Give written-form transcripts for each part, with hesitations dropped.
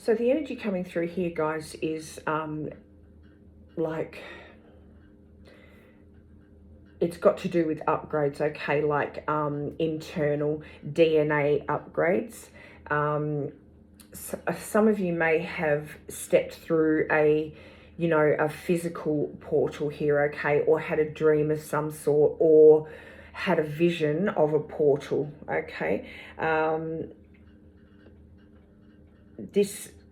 So the energy coming through here, guys, is like, it's got to do with upgrades, okay, like internal DNA upgrades. Some of you may have stepped through a physical portal here, okay, or had a dream of some sort, or had a vision of a portal, okay.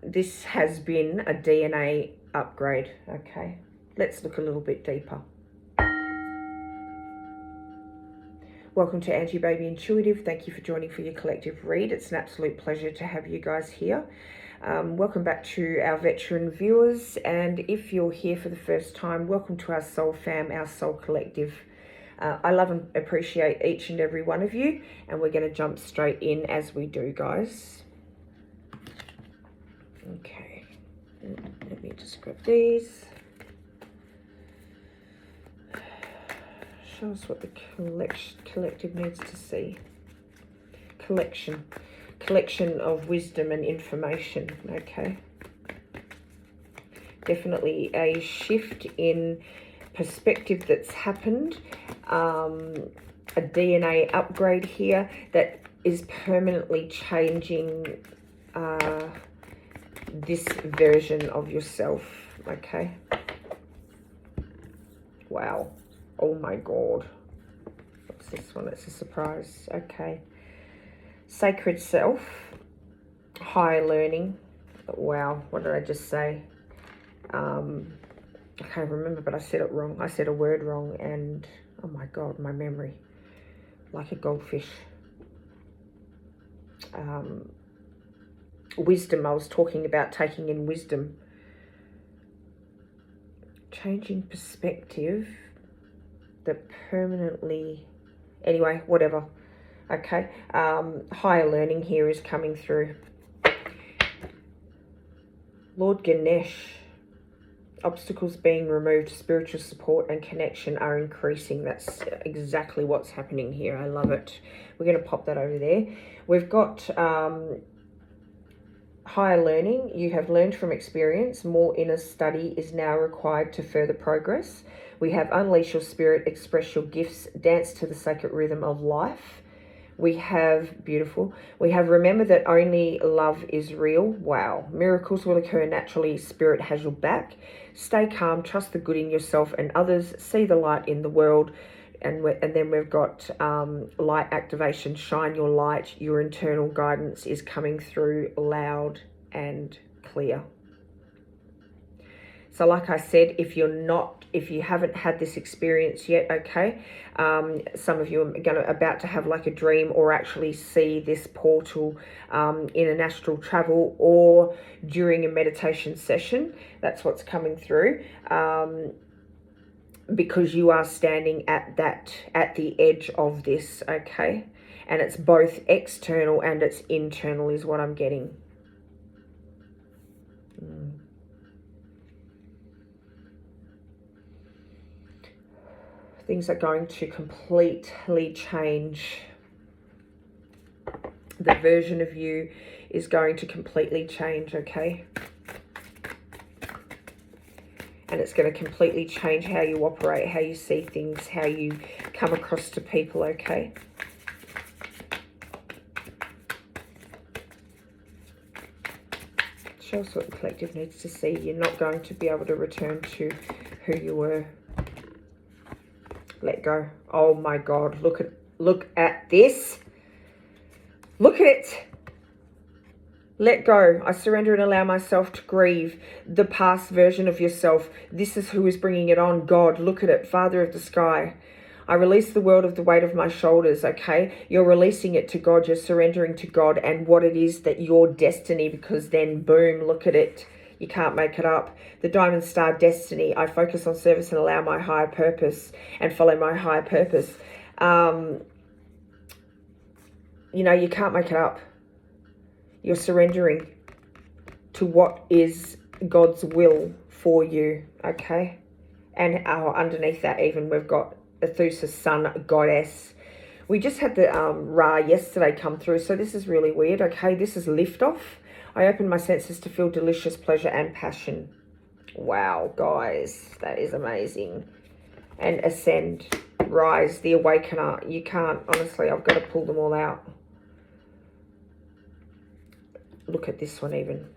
This has been a DNA upgrade, okay. Let's look a little bit deeper. Welcome to Angie Baby Intuitive. Thank you for joining for your collective read. It's an absolute pleasure to have you guys here. Welcome back to our veteran viewers, and if you're here for the first time, welcome to our soul fam, our soul collective. I love and appreciate each and every one of you, and we're going to jump straight in as we do, guys. Okay, let me just grab these. Show us what the collective needs to see. Collection of wisdom and information, okay. Definitely a shift in perspective that's happened. A DNA upgrade here that is permanently changing this version of yourself, okay. Wow. Oh my God. What's this one? It's a surprise. Okay. Sacred self. Higher learning. Wow. What did I just say? I can't remember, but I said it wrong. I said a word wrong, and oh my God, my memory. Like a goldfish. Wisdom. I was talking about taking in wisdom. Changing perspective. That permanently, anyway, whatever, okay. Higher learning here is coming through. Lord Ganesh, obstacles being removed, spiritual support and connection are increasing. That's exactly what's happening here. I love it. We're going to pop that over there. We've got higher learning. You have learned from experience. More inner study is now required to further progress. We have unleash your spirit, express your gifts, dance to the sacred rhythm of life. We have, beautiful, we have remember that only love is real. Wow. Miracles will occur naturally. Spirit has your back. Stay calm, trust the good in yourself and others, see the light in the world. And then we've got light activation, shine your light. Your internal guidance is coming through loud and clear. So like I said, if you haven't had this experience yet, okay, some of you are about to have like a dream or actually see this portal in an astral travel or during a meditation session. That's what's coming through. Because you are standing at the edge of this, okay? And it's both external and it's internal is what I'm getting. Things are going to completely change. The version of you is going to completely change, okay? And it's going to completely change how you operate, how you see things, how you come across to people, okay? Show us what the collective needs to see. You're not going to be able to return to who you were. Let go. Oh my God, look at this. Look at it. Let go. I surrender and allow myself to grieve the past version of yourself. This is who is bringing it on. God, look at it. Father of the sky. I release the world of the weight of my shoulders, okay? You're releasing it to God. You're surrendering to God and what it is that your destiny, because then, boom, look at it. You can't make it up. The diamond star destiny. I focus on service and allow my higher purpose and follow my higher purpose. You can't make it up. You're surrendering to what is God's will for you, okay? And underneath that even we've got Athus's sun, goddess. We just had the Ra yesterday come through, so this is really weird. Okay, this is liftoff. I open my senses to feel delicious pleasure and passion. Wow, guys, that is amazing. And ascend, rise, the awakener. You can't, honestly, I've got to pull them all out. Look at this one even.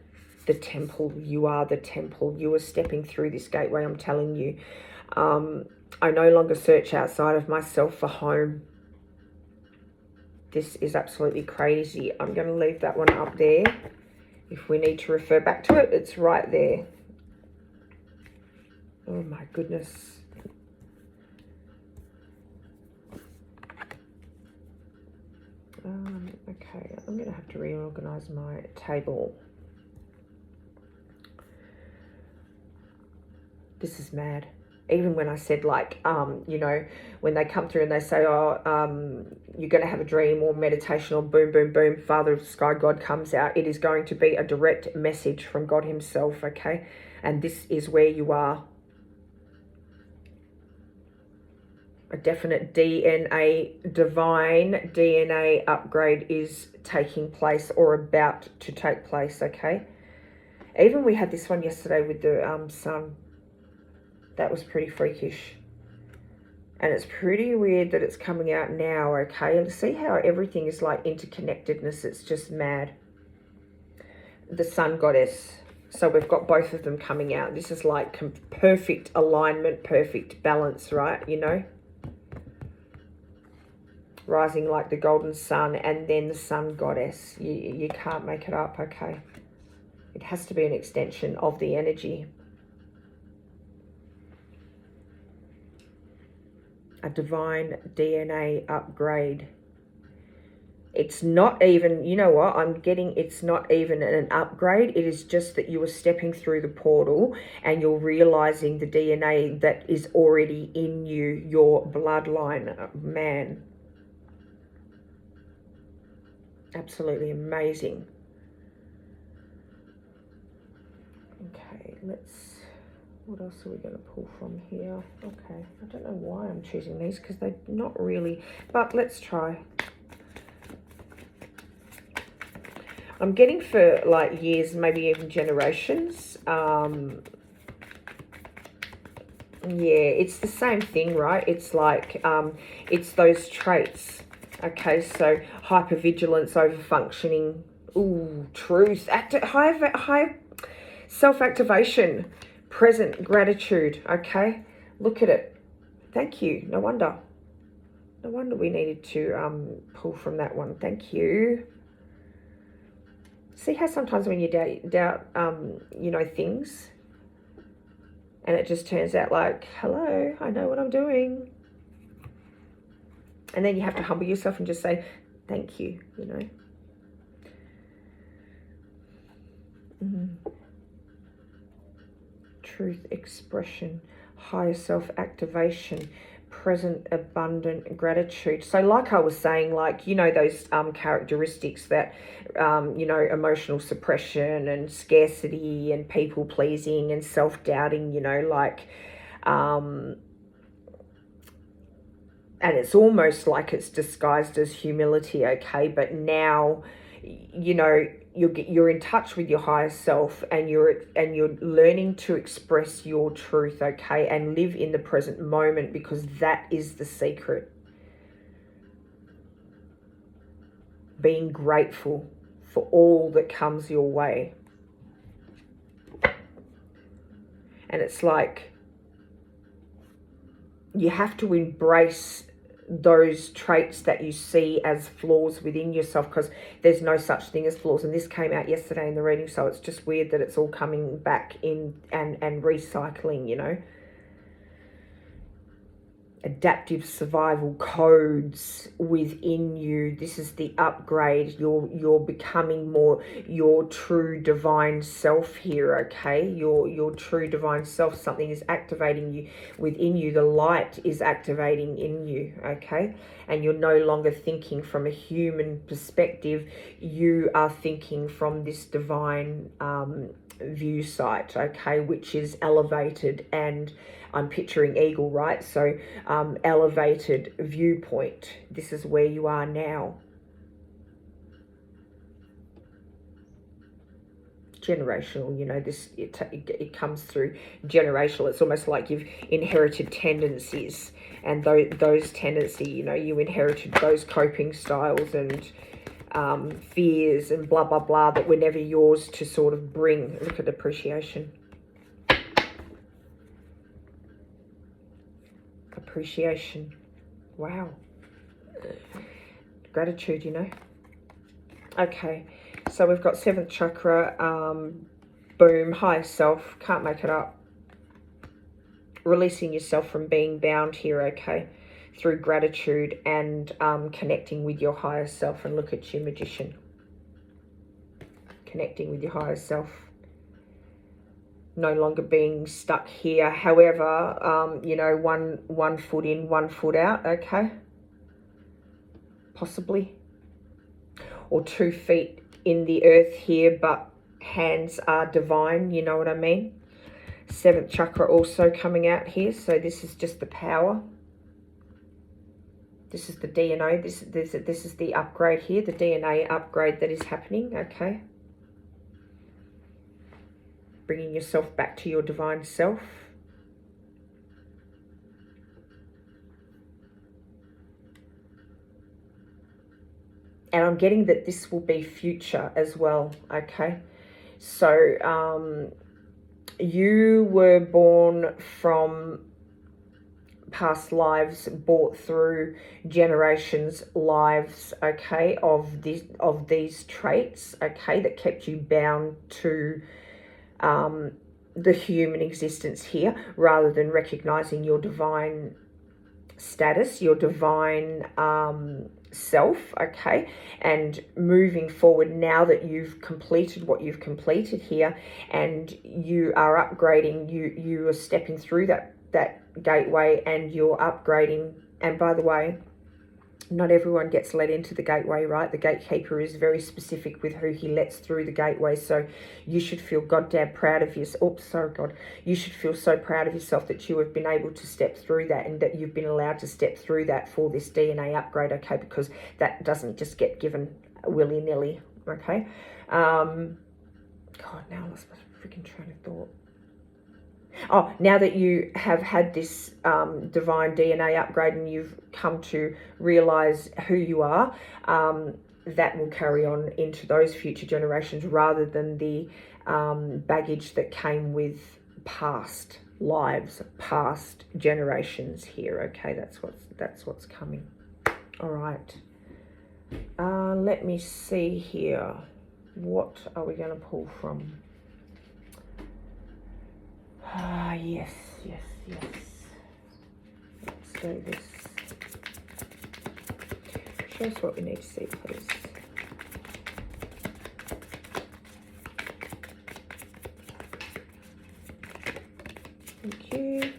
The temple, you are the temple. You are stepping through this gateway, I'm telling you. I no longer search outside of myself for home. This is absolutely crazy. I'm going to leave that one up there. If we need to refer back to it, it's right there. Oh my goodness. Okay, I'm going to have to reorganize my table. This is mad. Even when I said, like, you know, when they come through and they say, oh, you're going to have a dream or meditation or boom, boom, boom, Father of the Sky, God comes out. It is going to be a direct message from God himself, okay? And this is where you are. A definite DNA, divine DNA upgrade is taking place or about to take place, okay? Even we had this one yesterday with the sun. That was pretty freakish. And it's pretty weird that it's coming out now, okay? And see how everything is like interconnectedness. It's just mad. The sun goddess. So we've got both of them coming out. This is like perfect alignment, perfect balance, right? You know? Rising like the golden sun and then the sun goddess. You can't make it up, okay? It has to be an extension of the energy. A divine DNA upgrade. It's not even, you know what, I'm getting, it's not even an upgrade. It is just that you are stepping through the portal and you're realizing the DNA that is already in you, your bloodline, man. Absolutely amazing. Okay, what else are we going to pull from here? Okay, I don't know why I'm choosing these because they're not really, but let's try. I'm getting for like years, maybe even generations. Yeah, it's the same thing, right? It's like, it's those traits. Okay, so hypervigilance, over-functioning, ooh, truth, high self-activation, present gratitude, okay? Look at it. Thank you. No wonder. No wonder we needed to pull from that one. Thank you. See how sometimes when you doubt you know, things, and it just turns out like, hello, I know what I'm doing. And then you have to humble yourself and just say, thank you, you know. Truth expression, higher self-activation, present abundant gratitude. So like I was saying, like, you know, those characteristics that, you know, emotional suppression and scarcity and people pleasing and self-doubting, you know, like, and it's almost like it's disguised as humility, okay? But now, you know, you're in touch with your higher self, and you're learning to express your truth, okay? And live in the present moment, because that is the secret. Being grateful for all that comes your way. And it's like, you have to embrace those traits that you see as flaws within yourself, because there's no such thing as flaws. And this came out yesterday in the reading, so it's just weird that it's all coming back in and recycling, you know. Adaptive survival codes within you. This is the upgrade. You're becoming more your true divine self here, okay? Your true divine self. Something is activating you within you. The light is activating in you, okay? And you're no longer thinking from a human perspective. You are thinking from this divine view site, okay, which is elevated, and I'm picturing eagle, right? So elevated viewpoint. This is where you are now. Generational, you know, this it comes through generational. It's almost like you've inherited tendencies, and those tendencies, you know, you inherited those coping styles and fears and blah blah blah that were never yours to sort of bring. Look at appreciation. Appreciation. Wow. Gratitude, you know. Okay, so we've got 7th chakra, boom, higher self, can't make it up. Releasing yourself from being bound here, okay, through gratitude and connecting with your higher self. And look at your magician. Connecting with your higher self. No longer being stuck here. However, you know, one foot in, 1 foot out, okay? Possibly. Or 2 feet in the earth here, but hands are divine, you know what I mean? 7th chakra also coming out here, so this is just the power. This is the DNA, this is the upgrade here, the DNA upgrade that is happening, okay? Bringing yourself back to your divine self. And I'm getting that this will be future as well, okay? So you were born from past lives, brought through generations' lives, okay, of these traits, okay, that kept you bound to the human existence here, rather than recognizing your divine status, your divine self, okay, and moving forward now that you've completed what you've completed here and you are upgrading, you are stepping through that gateway and you're upgrading. And by the way, not everyone gets let into the gateway, right? The gatekeeper is very specific with who he lets through the gateway. So you should feel goddamn proud of yourself. Oops, sorry, God. You should feel so proud of yourself that you have been able to step through that, and that you've been allowed to step through that for this DNA upgrade, okay? Because that doesn't just get given willy-nilly, okay? God, now I lost my freaking train of thought. Oh, now that you have had this divine DNA upgrade and you've come to realize who you are, that will carry on into those future generations, rather than the baggage that came with past lives, past generations here. Okay, that's what's coming. All right. Let me see here. What are we going to pull from? Yes. Let's do this. Show us what we need to see, please. Thank you.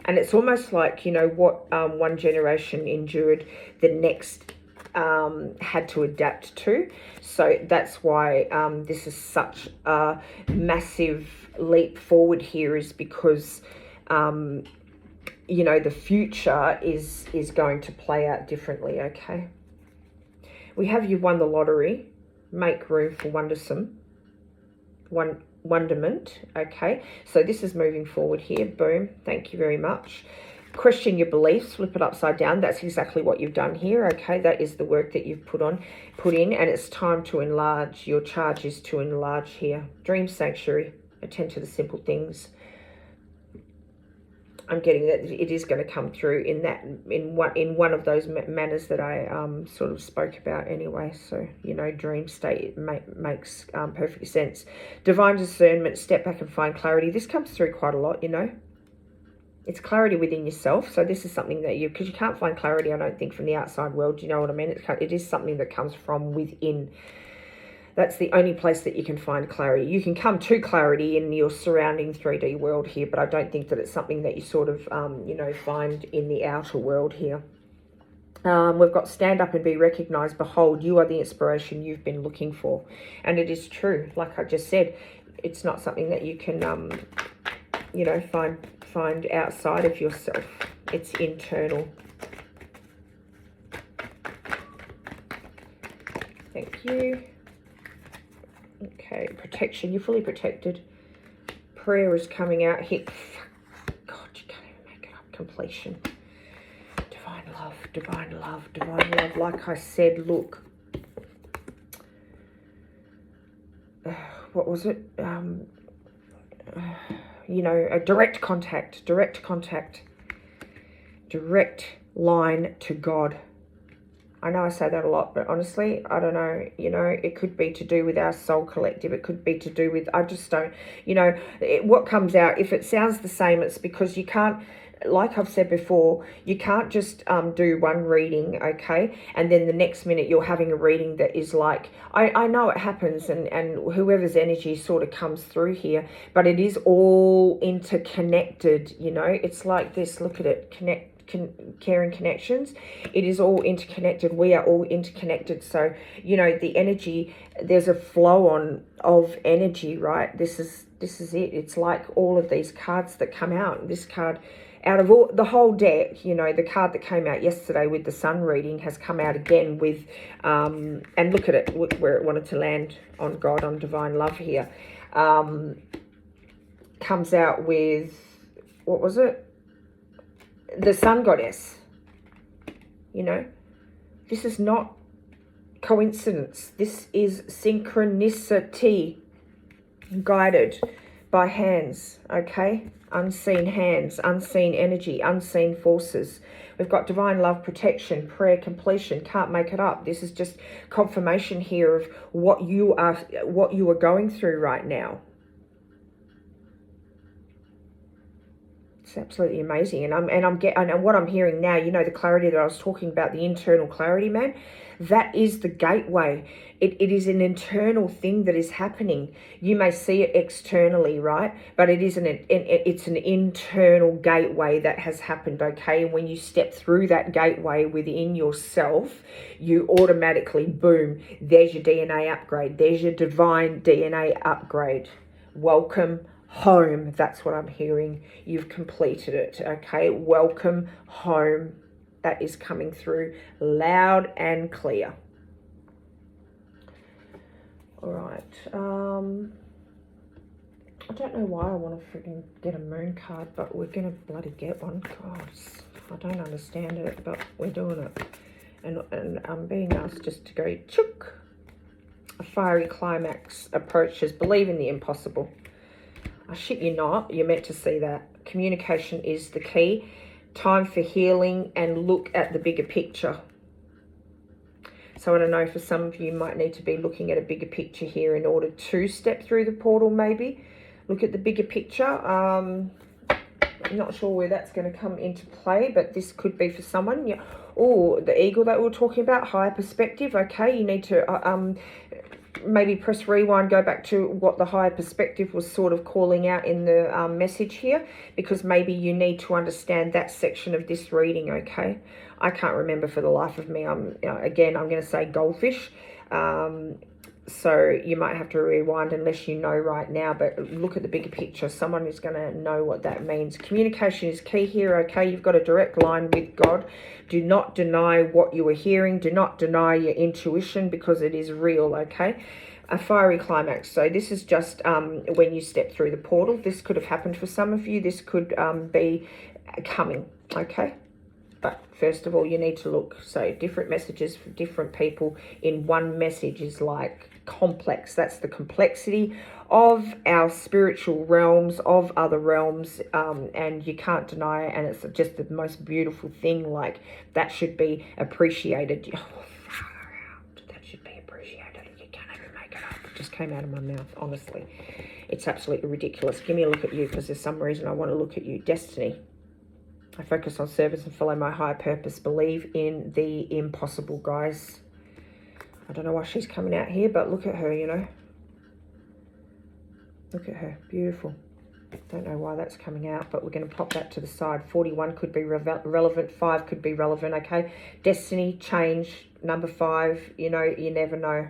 And it's almost like, you know, what one generation endured, the next had to adapt to. So that's why this is such a massive leap forward here, is because you know, the future is going to play out differently. Okay, we have you won the lottery. Make room for wonderment. Okay, so this is moving forward here. Boom, thank you very much. Question your beliefs, flip it upside down. That's exactly what you've done here. Okay, that is the work that you've put in, and it's time to enlarge. Your charge is to enlarge here. Dream sanctuary. Attend to the simple things. I'm getting that it is going to come through in one of those manners that I sort of spoke about anyway. So, you know, dream state makes perfect sense. Divine discernment. Step back and find clarity. This comes through quite a lot, you know. It's clarity within yourself. So this is something that because you can't find clarity, I don't think, from the outside world. Do you know what I mean? It is something that comes from within. That's the only place that you can find clarity. You can come to clarity in your surrounding 3D world here, but I don't think that it's something that you sort of, you know, find in the outer world here. We've got stand up and be recognized. Behold, you are the inspiration you've been looking for. And it is true. Like I just said, it's not something that you can, you know, find outside of yourself. It's internal. Thank you. Okay, protection. You're fully protected. Prayer is coming out here. God, you can't even make it up. Completion. Divine love, divine love, divine love. Like I said, look. What was it? You know, a direct contact, direct line to God. I know I say that a lot, but honestly, I don't know, you know, it could be to do with our soul collective. It could be to do with, I just don't, you know, what comes out, if it sounds the same, it's because you can't, like I've said before, you can't just do one reading, okay, and then the next minute you're having a reading that is like, I know it happens, and whoever's energy sort of comes through here, but it is all interconnected, you know. It's like this, look at it, caring connections. It is all interconnected. We are all interconnected. So, you know, the energy, there's a flow on of energy, right? This is it. It's like all of these cards that come out. This card, out of all the whole deck, you know, the card that came out yesterday with the sun reading has come out again with and look at it, where it wanted to land on God, on divine love here. Comes out with, what was it? The sun goddess. You know, this is not coincidence. This is synchronicity, guided by hands, okay? Unseen hands, unseen energy, unseen forces. We've got divine love, protection, prayer, completion. Can't make it up. This is just confirmation here of what you are going through right now. It's absolutely amazing. And what I'm hearing now, you know, the clarity that I was talking about, the internal clarity, man, that is the gateway. It is an internal thing that is happening. You may see it externally, right? But it's an internal gateway that has happened, okay? And when you step through that gateway within yourself, you automatically, boom, there's your DNA upgrade. There's your divine DNA upgrade. Welcome home. That's what I'm hearing. You've completed it, okay? Welcome home. That is coming through loud and clear. All right. I don't know why I want to freaking get a moon card, but we're going to bloody get one. God, I don't understand it, but we're doing it. And I'm being asked just to go, chook. A fiery climax approaches. Believe in the impossible. I shit you not, you're meant to see that. Communication is the key. Time for healing, and look at the bigger picture. So I don't know, for some of you might need to be looking at a bigger picture here in order to step through the portal, maybe. Look at the bigger picture. I'm not sure where that's going to come into play, but this could be for someone. Yeah. Oh, the eagle that we were talking about, higher perspective. Okay, you need to maybe press rewind, go back to what the higher perspective was sort of calling out in the message here, because maybe you need to understand that section of this reading, okay? I can't remember for the life of me. Again, I'm going to say goldfish. So you might have to rewind unless you know right now, but look at the bigger picture. Someone is going to know what that means. Communication is key here, okay? You've got a direct line with God. Do not deny what you are hearing. Do not deny your intuition, because it is real, okay? A fiery climax. So this is just when you step through the portal. This could have happened for some of you. This could be coming, okay? But first of all, you need to look. So different messages for different people in one message is like complex. That's the complexity of our spiritual realms, of other realms, and you can't deny it. And it's just the most beautiful thing. Like, that should be appreciated. That should be appreciated. You can't even make it up. It just came out of my mouth, honestly. It's absolutely ridiculous. Give me a look at you, because there's some reason I want to look at you. Destiny. I focus on service and follow my higher purpose. Believe in the impossible, guys. I don't know why she's coming out here, but look at her, you know. Look at her. Beautiful. Don't know why that's coming out, but we're going to pop that to the side. 41 could be relevant. 5 could be relevant, okay? Destiny, change, number 5. You know, you never know.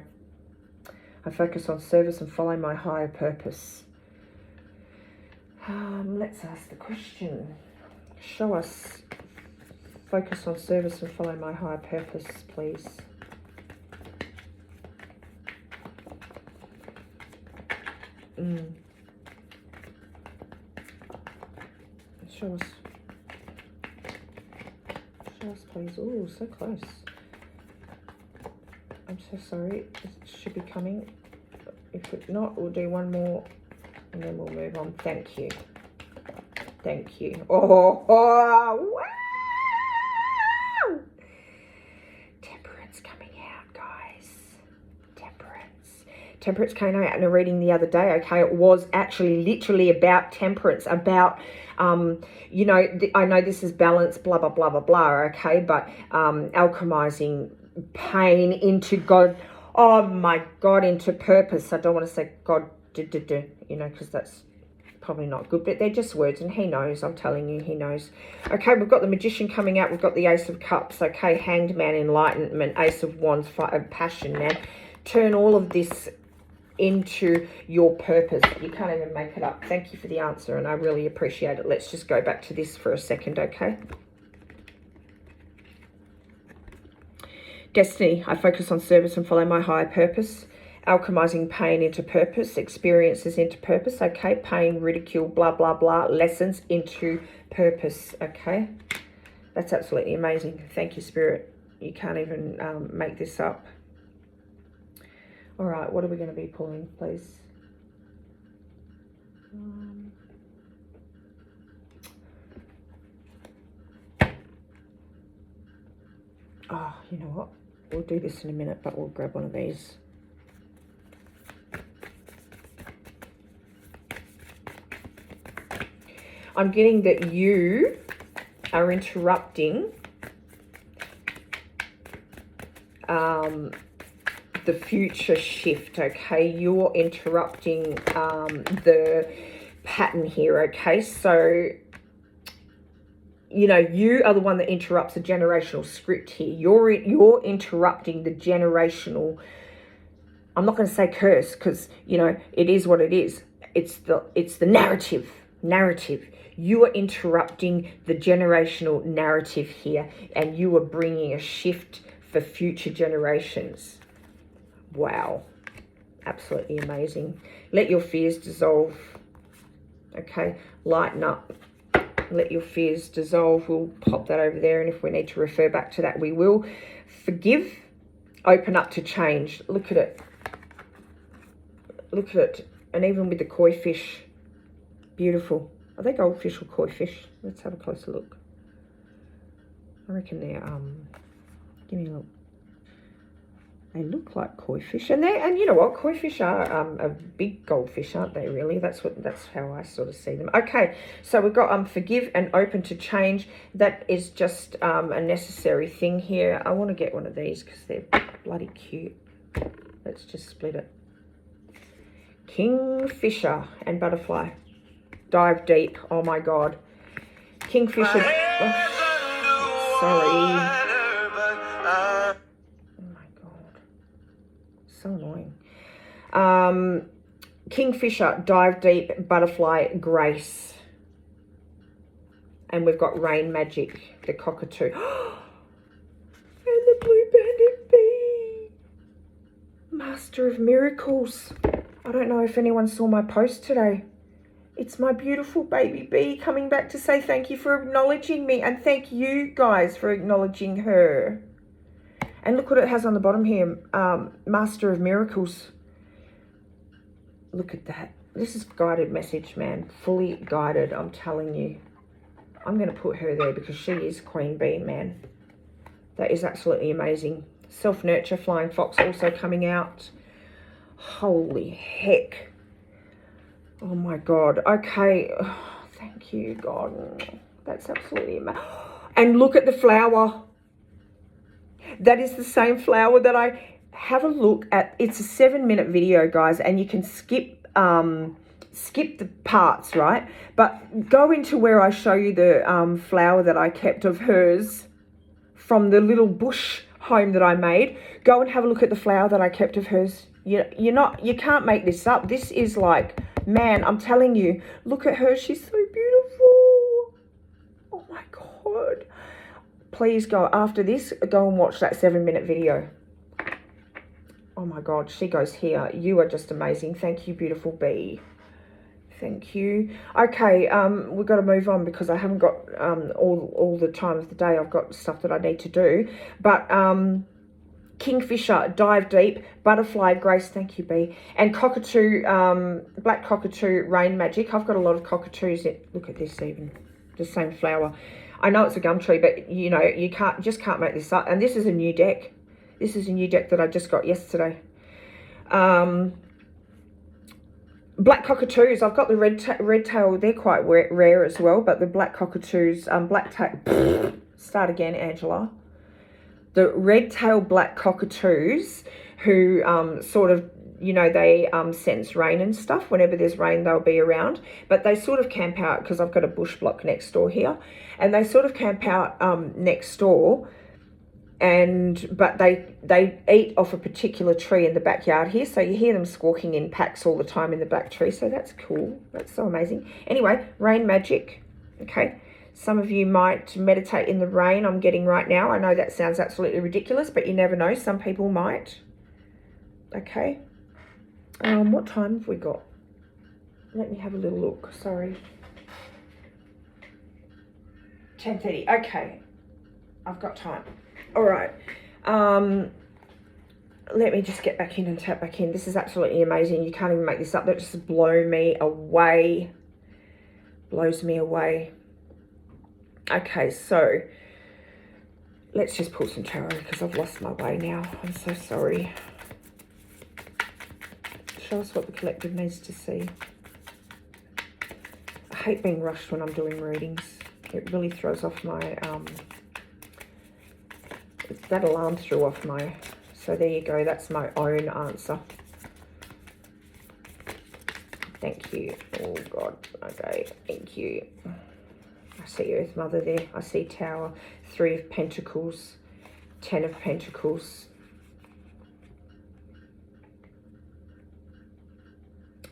I focus on service and follow my higher purpose. Let's ask the question. Show us. Focus on service and follow my higher purpose, please. Show us. Show us, please. Oh, so close. I'm so sorry. It should be coming. If it's not, we'll do one more and then we'll move on. Thank you. Thank you. Oh, wow. Temperance coming out, guys. Temperance came out in a reading the other day, okay? It was actually literally about temperance, about, you know, I know this is balance, blah, blah, blah, blah, blah, okay? But alchemizing pain into God, oh my God, into purpose. I don't want to say God, you know, because that's probably not good, but they're just words, and he knows. I'm telling you, he knows. Okay, we've got the Magician coming out. We've got the Ace of Cups, okay? Hanged Man, enlightenment, Ace of Wands, passion, man. Turn all of this into your purpose. You can't even make it up. Thank you for the answer, and I really appreciate it. Let's just go back to this for a second, okay? Destiny, I focus on service and follow my higher purpose. Alchemizing pain into purpose, experiences into purpose, okay? Pain, ridicule, blah, blah, blah, lessons into purpose, okay? That's absolutely amazing. Thank you, Spirit. You can't even make this up. All right, what are we going to be pulling, please? Oh, you know what? We'll do this in a minute, but we'll grab one of these. I'm getting that you are interrupting the future shift, okay? You're interrupting the pattern here, okay? So, you know, you are the one that interrupts the generational script here. You're interrupting the generational, I'm not going to say curse, because, you know, it is what it is. It's the narrative. You are interrupting the generational narrative here, and you are bringing a shift for future generations. Wow. Absolutely amazing. Let your fears dissolve. Okay, lighten up. Let your fears dissolve. We'll pop that over there, and if we need to refer back to that, we will. Forgive. Open up to change. Look at it. Look at it. And even with the koi fish. Beautiful. Are they goldfish or koi fish? Let's have a closer look. I reckon they're, give me a look. They look like koi fish. And you know what? Koi fish are a big goldfish, aren't they, really? That's how I sort of see them. Okay, so we've got forgive and open to change. That is just a necessary thing here. I want to get one of these because they're bloody cute. Let's just split it. Kingfisher and butterfly. Dive deep. Oh my God. Kingfisher. Oh, sorry. Oh my God. So annoying. Kingfisher, dive deep, butterfly, grace. And we've got rain magic, the cockatoo. And the blue banded bee. Master of miracles. I don't know if anyone saw my post today. It's my beautiful baby bee coming back to say thank you for acknowledging me. And thank you guys for acknowledging her. And look what it has on the bottom here. Master of Miracles. Look at that. This is guided message, man. Fully guided, I'm telling you. I'm going to put her there because she is Queen Bee, man. That is absolutely amazing. Self-nurture, flying fox also coming out. Holy heck. Oh my God. Okay. Oh, thank you, God. That's absolutely amazing. And look at the flower. That is the same flower that I have a look at. It's a 7-minute video, guys, and you can skip skip the parts, right? But go into where I show you the flower that I kept of hers from the little bush home that I made. Go and have a look at the flower that I kept of hers. You can't make this up. This is like, man, I'm telling you, look at her. She's so beautiful. Oh my God. Please go, after this, go and watch that 7-minute video. Oh my God, she goes here. You are just amazing. Thank you, beautiful bee. Thank you. Okay, we've got to move on because I haven't got all the time of the day. I've got stuff that I need to do. But Kingfisher, Dive Deep, Butterfly, Grace, thank you, bee. And Cockatoo, Black Cockatoo, Rain Magic. I've got a lot of cockatoos. Look at this even, the same flower. I know it's a gum tree, but you know, you just can't make this up. And this is a new deck. This is a new deck that I just got yesterday. Black cockatoos, I've got the red tail, they're quite rare as well, but the black cockatoos, black tail, start again, Angela. The red tail black cockatoos who sort of, you know, they sense rain and stuff. Whenever there's rain, they'll be around, but they sort of camp out because I've got a bush block next door here, and they sort of camp out next door. But they eat off a particular tree in the backyard here, so you hear them squawking in packs all the time in the black tree, so that's cool. That's so amazing. Anyway, rain magic. Okay, some of you might meditate in the rain I'm getting right now. I know that sounds absolutely ridiculous, but you never know, some people might. Okay, what time have we got? Let me have a little look. Sorry, 10:30. Okay, I've got time. All right, let me just get back in and tap back in. This is absolutely amazing. You can't even make this up. That just blows me away. Blows me away. Okay, so let's just pull some tarot because I've lost my way now. I'm so sorry. Show us what the collective needs to see. I hate being rushed when I'm doing readings. It really throws off my... that alarm threw off my... So there you go. That's my own answer. Thank you. Oh, God. Okay. Thank you. I see Earth Mother there. I see Tower. 3 of Pentacles. 10 of Pentacles.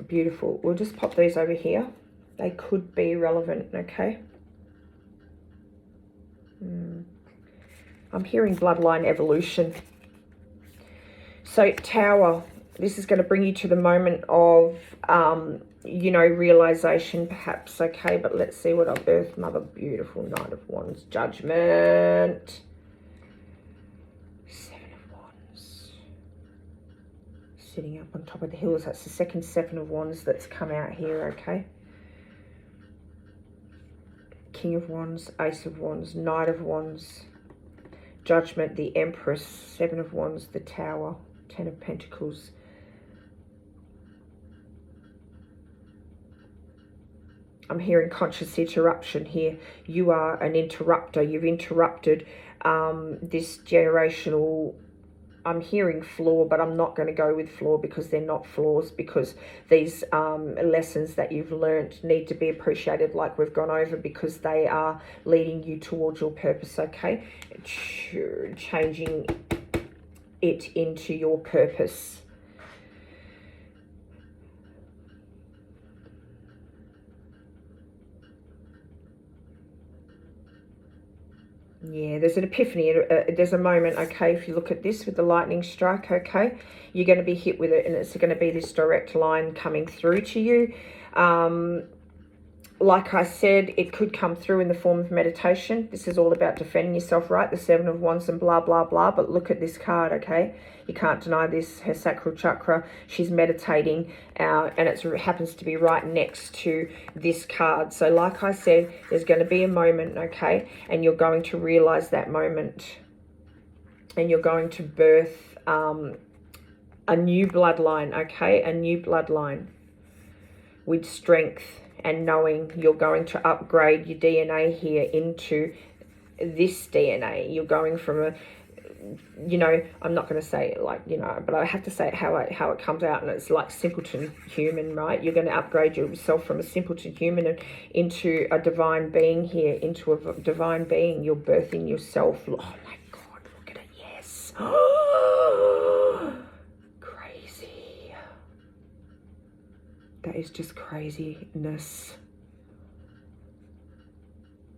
Beautiful. We'll just pop these over here. They could be relevant, okay? I'm hearing bloodline evolution. So Tower, this is going to bring you to the moment of, you know, realization perhaps, okay? But let's see what our Earth Mother, beautiful Knight of Wands, Judgment. 7 of Wands. Sitting up on top of the hills. That's the second 7 of Wands that's come out here, okay? King of Wands, Ace of Wands, Knight of Wands, Judgment, the Empress, 7 of Wands, the Tower, 10 of Pentacles. I'm hearing conscious interruption here. You are an interrupter. You've interrupted this generational... I'm hearing flaw, but I'm not going to go with flaw because they're not flaws, because these lessons that you've learnt need to be appreciated like we've gone over, because they are leading you towards your purpose, okay? Changing it into your purpose. Yeah, there's an epiphany, there's a moment, okay, if you look at this with the lightning strike, okay, you're going to be hit with it, and it's going to be this direct line coming through to you. Like I said, it could come through in the form of meditation. This is all about defending yourself, right? The 7 of Wands and blah, blah, blah. But look at this card, okay? You can't deny this. Her sacral chakra, she's meditating, and it happens to be right next to this card. So like I said, there's going to be a moment, okay? And you're going to realize that moment. And you're going to birth a new bloodline, okay? A new bloodline with strength. And knowing you're going to upgrade your DNA here into this DNA. You're going from you know, I'm not going to say it like, you know, but I have to say it how it comes out, and it's like simpleton human, right? You're going to upgrade yourself from a simpleton human and into a divine being here, into a divine being. You're birthing yourself. Oh my God, look at it. Yes. Crazy. That is just craziness.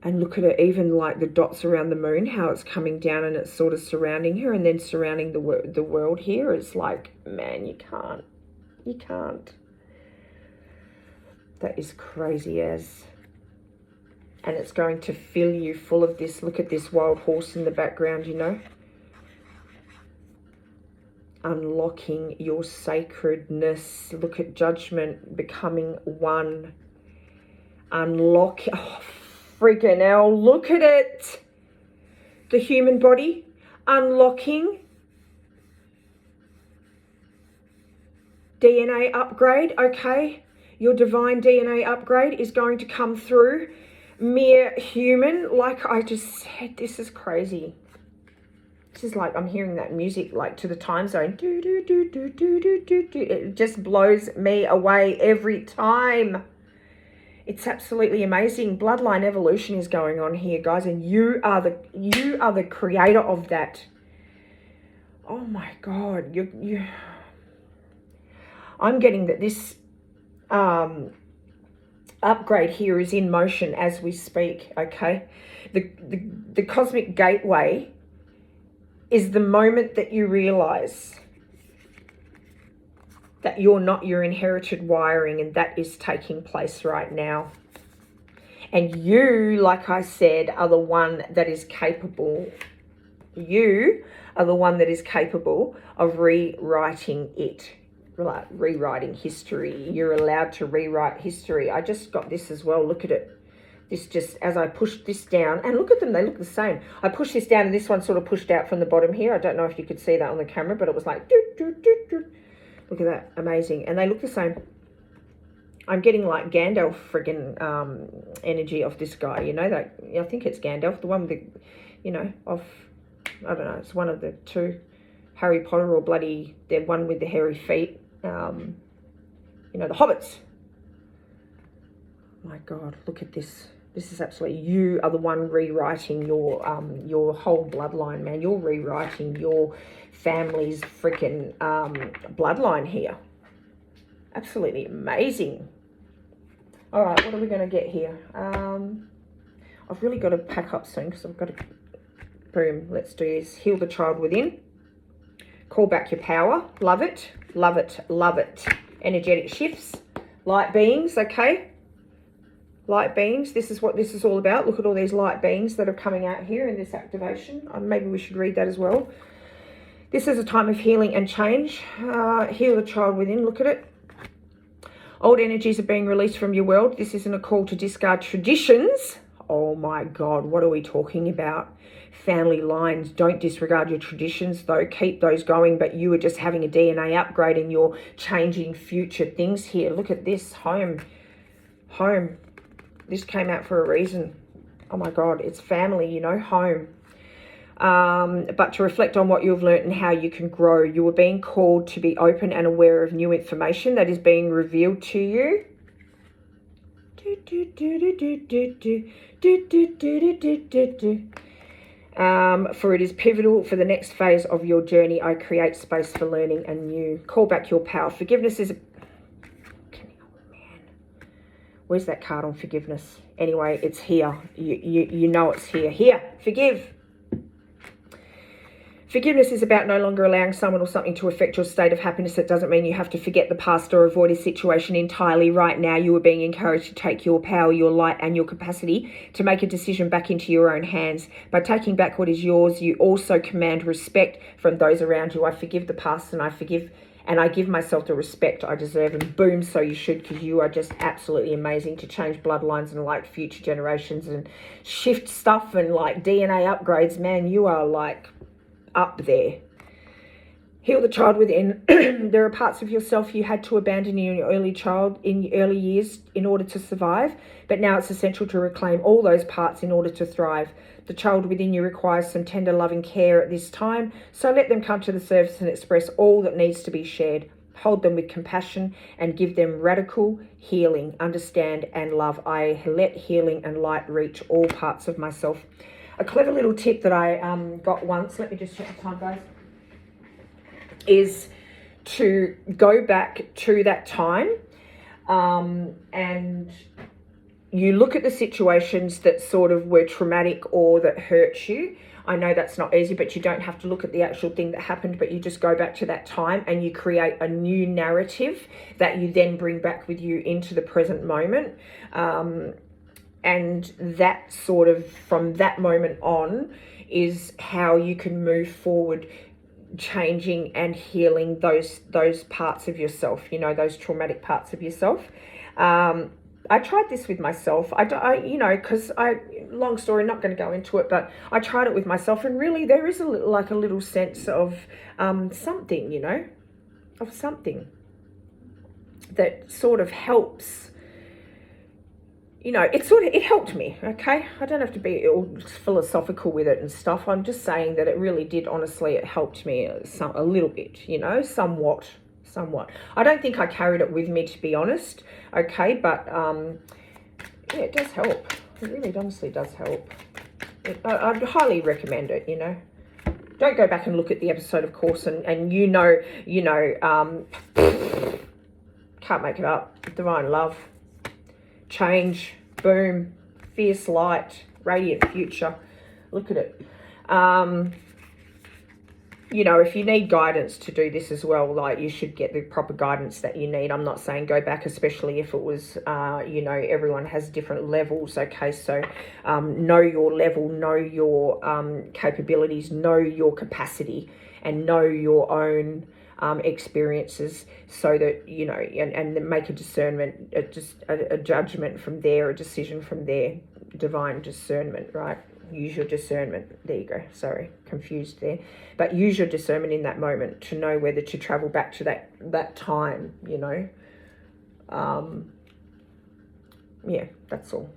And look at it, even like the dots around the moon, how it's coming down and it's sort of surrounding her and then surrounding the world here. It's like, man, you can't. That is crazy as. And it's going to fill you full of this. Look at this wild horse in the background, you know. Unlocking your sacredness. Look at judgment, becoming one. Oh, freaking hell, look at it. The human body unlocking. DNA upgrade, okay. Your divine DNA upgrade is going to come through. Mere human, like I just said, this is crazy. This is like I'm hearing that music like to the time zone. Do, do, do, do, do, do, do, do. It just blows me away every time. It's absolutely amazing. Bloodline evolution is going on here, guys, and you are the creator of that. Oh my God, you. I'm getting that this upgrade here is in motion as we speak. Okay, the cosmic gateway is the moment that you realize that you're not your inherited wiring, and that is taking place right now. And you, like I said, are the one that is capable. You are the one that is capable of rewriting it, like rewriting history. You're allowed to rewrite history. I just got this as well. Look at it. This just, as I pushed this down, and look at them, they look the same. I pushed this down and this one sort of pushed out from the bottom here. I don't know if you could see that on the camera, but it was like, doot, doot, doot, doot. Look at that, amazing. And they look the same. I'm getting like Gandalf friggin' energy off this guy, you know, that I think it's Gandalf, the one with the, you know, off, I don't know, it's one of the two, Harry Potter or bloody, the one with the hairy feet, you know, the hobbits. My God, look at this. This is absolutely, you are the one rewriting your whole bloodline, man. You're rewriting your family's freaking bloodline here. Absolutely amazing. All right, what are we going to get here? I've really got to pack up soon because I've got to, boom, let's do this. Heal the child within. Call back your power. Love it, love it, love it. Energetic shifts. Light beings, okay. Light beings, this is what this is all about. Look at all these light beings that are coming out here in this activation. Maybe we should read that as well. This is a time of healing and change. Heal the child within. Look at it. Old energies are being released from your world. This isn't a call to discard traditions. Oh my God, what are we talking about? Family lines. Don't disregard your traditions though. Keep those going, but you are just having a DNA upgrade and you're changing future things here. Look at this. Home. This came out for a reason. Oh my God, it's family, you know, home. But to reflect on what you've learned and how you can grow. You are being called to be open and aware of new information that is being revealed to you. For it is pivotal for the next phase of your journey. I create space for learning anew. Call back your power. Forgiveness is... Where's that card on forgiveness? Anyway, it's here. You know it's here. Here, forgive. Forgiveness is about no longer allowing someone or something to affect your state of happiness. It doesn't mean you have to forget the past or avoid a situation entirely. Right now, you are being encouraged to take your power, your light, and your capacity to make a decision back into your own hands. By taking back what is yours, you also command respect from those around you. I forgive the past and I forgive and I give myself the respect I deserve, and boom, so you should, because you are just absolutely amazing to change bloodlines and like future generations and shift stuff and like DNA upgrades. Man, you are like up there. Heal the child within. There are parts of yourself you had to abandon in your early years in order to survive, but now it's essential to reclaim all those parts in order to thrive. The child within you requires some tender, loving care at this time, so let them come to the surface and express all that needs to be shared. Hold them with compassion and give them radical healing. Understand and love. I let healing and light reach all parts of myself. A clever little tip that I got once, let me just check the time, guys, is to go back to that time and you look at the situations that sort of were traumatic or that hurt you. I know that's not easy, but you don't have to look at the actual thing that happened, but you just go back to that time and you create a new narrative that you then bring back with you into the present moment. And that sort of, from that moment on, is how you can move forward, changing and healing those parts of yourself, you know, those traumatic parts of yourself. I tried this with myself. Because long story, not going to go into it, but I tried it with myself, and really there is a little sense of something, you know, of something that sort of helps. You know, it helped me, okay? I don't have to be all philosophical with it and stuff. I'm just saying that it really did, honestly, it helped me a little bit, you know, somewhat. I don't think I carried it with me, to be honest, okay? But, yeah, it does help. It really honestly does help. I'd highly recommend it, you know. Don't go back and look at the episode, of course, and can't make it up. Divine love. Change, boom, fierce light, radiant future. Look at it. You know, if you need guidance to do this as well, like, you should get the proper guidance that you need. I'm not saying go back, especially if it was, you know, everyone has different levels, okay? So know your level, know your capabilities, know your capacity, and know your own experiences, so that, you know, and make a discernment, a judgment from there, a decision from there. Divine discernment, right? Use your discernment. There you go. Sorry, confused there. But use your discernment in that moment to know whether to travel back to that time, you know. Yeah, that's all.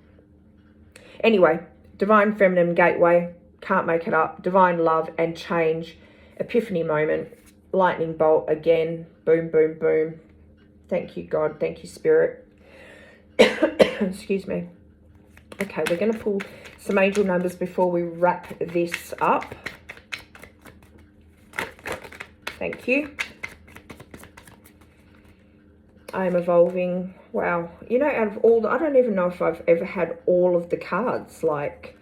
Anyway, divine feminine gateway, can't make it up, divine love and change, epiphany moment, lightning bolt again, boom, boom, boom. Thank you, God. Thank you, Spirit. Excuse me. Okay, we're going to pull some angel numbers before we wrap this up. Thank you. I am evolving. Wow. You know, out of all I don't even know if I've ever had all of the cards. Like,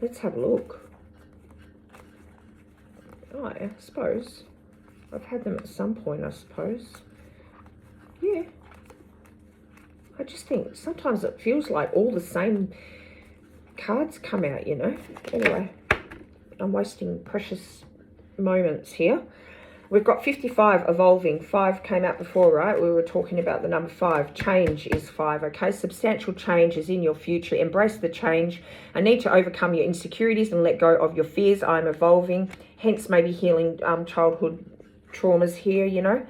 let's have a look. Oh, I suppose. I've had them at some point, I suppose. Yeah. I just think sometimes it feels like all the same cards come out, you know. Anyway, I'm wasting precious moments here. We've got 55, evolving. 5 came out before, right? We were talking about the number 5. Change is 5, okay? Substantial change is in your future. Embrace the change. I need to overcome your insecurities and let go of your fears. I'm evolving. Hence, maybe healing childhood traumas here, you know.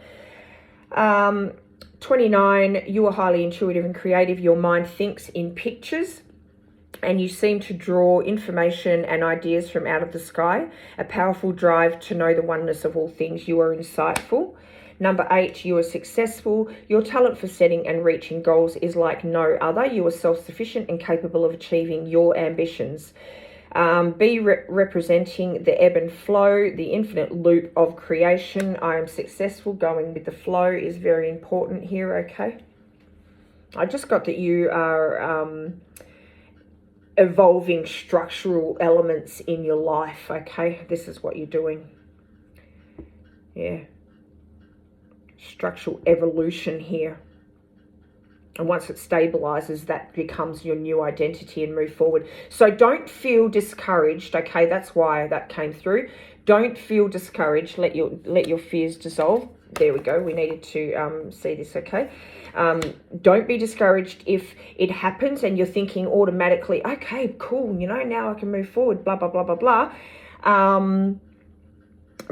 29, you are highly intuitive and creative. Your mind thinks in pictures, and you seem to draw information and ideas from out of the sky. A powerful drive to know the oneness of all things. You are insightful. Number 8, you are successful. Your talent for setting and reaching goals is like no other. You are self-sufficient and capable of achieving your ambitions. Be representing the ebb and flow, the infinite loop of creation. I am successful. Going with the flow is very important here, okay? I just got that you are evolving structural elements in your life, okay? This is what you're doing. Yeah. Structural evolution here. And once it stabilizes, that becomes your new identity and move forward. So don't feel discouraged, okay? That's why that came through. Don't feel discouraged. Let your fears dissolve. There we go. We needed to see this, okay? Don't be discouraged if it happens and you're thinking automatically, okay, cool, you know, now I can move forward, blah, blah, blah, blah, blah.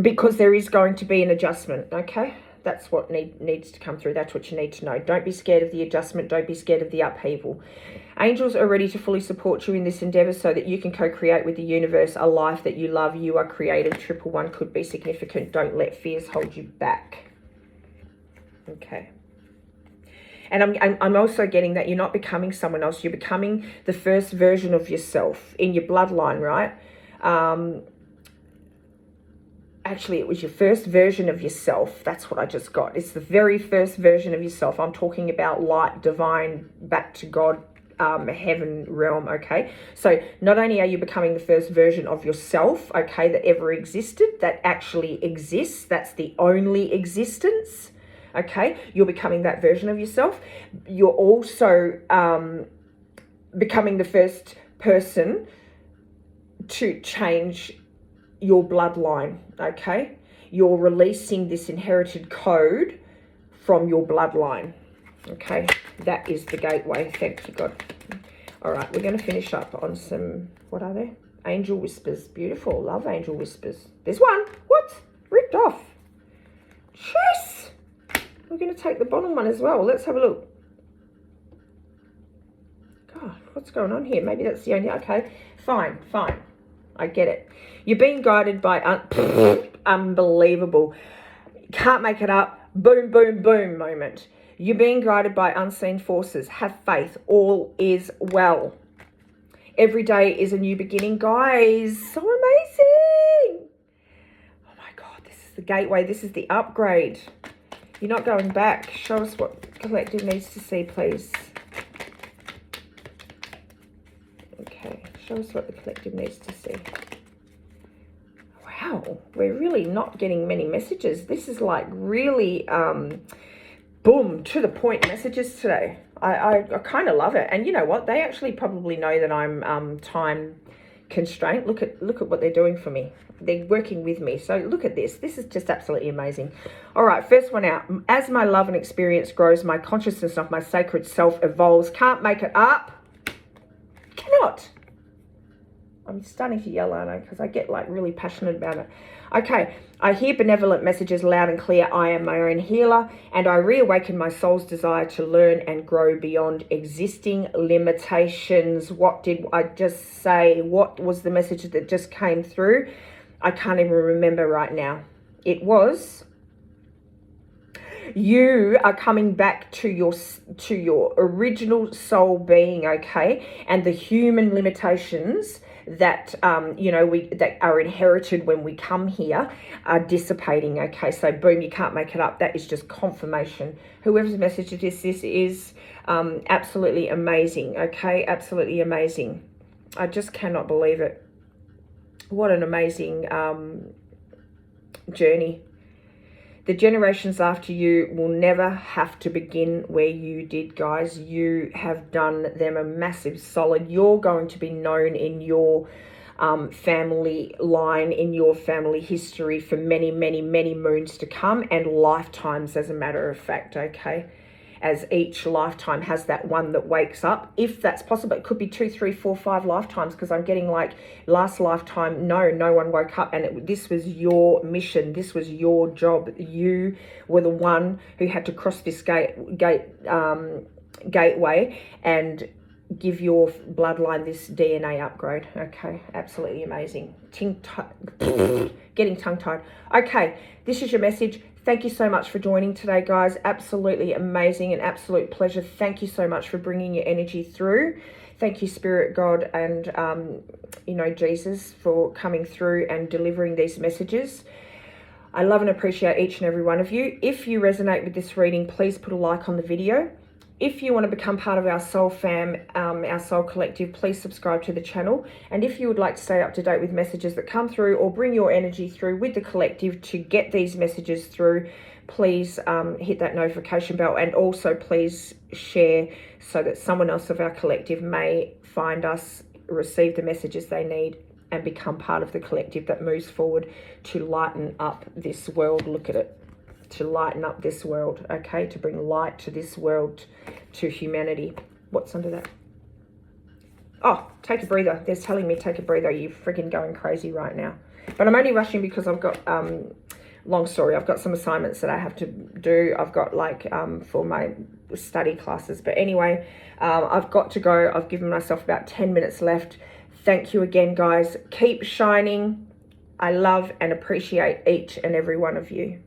because there is going to be an adjustment, okay? That's what needs to come through. That's what you need to know. Don't be scared of the adjustment. Don't be scared of the upheaval. Angels are ready to fully support you in this endeavor so that you can co-create with the universe a life that you love. You are creative. 111 could be significant. Don't let fears hold you back. Okay. And I'm also getting that you're not becoming someone else. You're becoming the first version of yourself in your bloodline, right? Actually, it was your first version of yourself. That's what I just got. It's the very first version of yourself. I'm talking about light, divine, back to God, heaven realm, okay? So not only are you becoming the first version of yourself, okay, that ever existed, that actually exists, that's the only existence, okay? You're becoming that version of yourself. You're also becoming the first person to change your bloodline, okay? You're releasing this inherited code from your bloodline, okay? That is the gateway. Thank you, God. All right, we're going to finish up on some, what are they? Angel whispers. Beautiful. Love angel whispers. There's one. What? Ripped off. Jeez. We're going to take the bottom one as well. Let's have a look. God, what's going on here? Maybe that's the only, okay. Fine. I get it. You're being guided by unbelievable. Can't make it up. Boom, boom, boom moment. You're being guided by unseen forces. Have faith. All is well. Every day is a new beginning. Guys, so amazing. Oh my God, this is the gateway. This is the upgrade. You're not going back. Show us what collective needs to see, please. Okay, show us what the collective needs to see. Wow, we're really not getting many messages. This is like really, boom, to the point messages today. I kind of love it. And you know what? They actually probably know that I'm time constrained. Look at what they're doing for me. They're working with me. So look at this. This is just absolutely amazing. All right, first one out. As my love and experience grows, my consciousness of my sacred self evolves. Can't make it up. Cannot. I'm starting to yell, aren't I? Because I get like really passionate about it. Okay, I hear benevolent messages loud and clear. I am my own healer, and I reawaken my soul's desire to learn and grow beyond existing limitations. What did I just say? What was the message that just came through? I can't even remember right now. It was, you are coming back to your original soul being, okay? And the human limitations that that are inherited when we come here are dissipating, okay? So boom, you can't make it up. That is just confirmation. Whoever's message this is absolutely amazing, okay? Absolutely amazing. I just cannot believe it. What an amazing journey. The generations after you will never have to begin where you did, guys. You have done them a massive solid. You're going to be known in your family line, in your family history for many, many, many moons to come, and lifetimes, as a matter of fact, okay? As each lifetime has that one that wakes up, if that's possible. It could be 2, 3, 4, 5 lifetimes, because I'm getting like last lifetime, no one woke up, and this was your mission. This was your job. You were the one who had to cross this gateway and give your bloodline this DNA upgrade. Okay, absolutely amazing. Getting tongue-tied. Okay, this is your message. Thank you so much for joining today, guys. Absolutely amazing, an absolute pleasure. Thank you so much for bringing your energy through. Thank you, Spirit, God, and, Jesus, for coming through and delivering these messages. I love and appreciate each and every one of you. If you resonate with this reading, please put a like on the video. If you want to become part of our soul fam, our soul collective, please subscribe to the channel. And if you would like to stay up to date with messages that come through, or bring your energy through with the collective to get these messages through, please hit that notification bell, and also please share so that someone else of our collective may find us, receive the messages they need, and become part of the collective that moves forward to lighten up this world. Look at it. To lighten up this world, okay? To bring light to this world, to humanity. What's under that? Oh, take a breather. They're telling me take a breather. You're freaking going crazy right now. But I'm only rushing because I've got, long story, I've got some assignments that I have to do. I've got like for my study classes. But anyway, I've got to go. I've given myself about 10 minutes left. Thank you again, guys. Keep shining. I love and appreciate each and every one of you.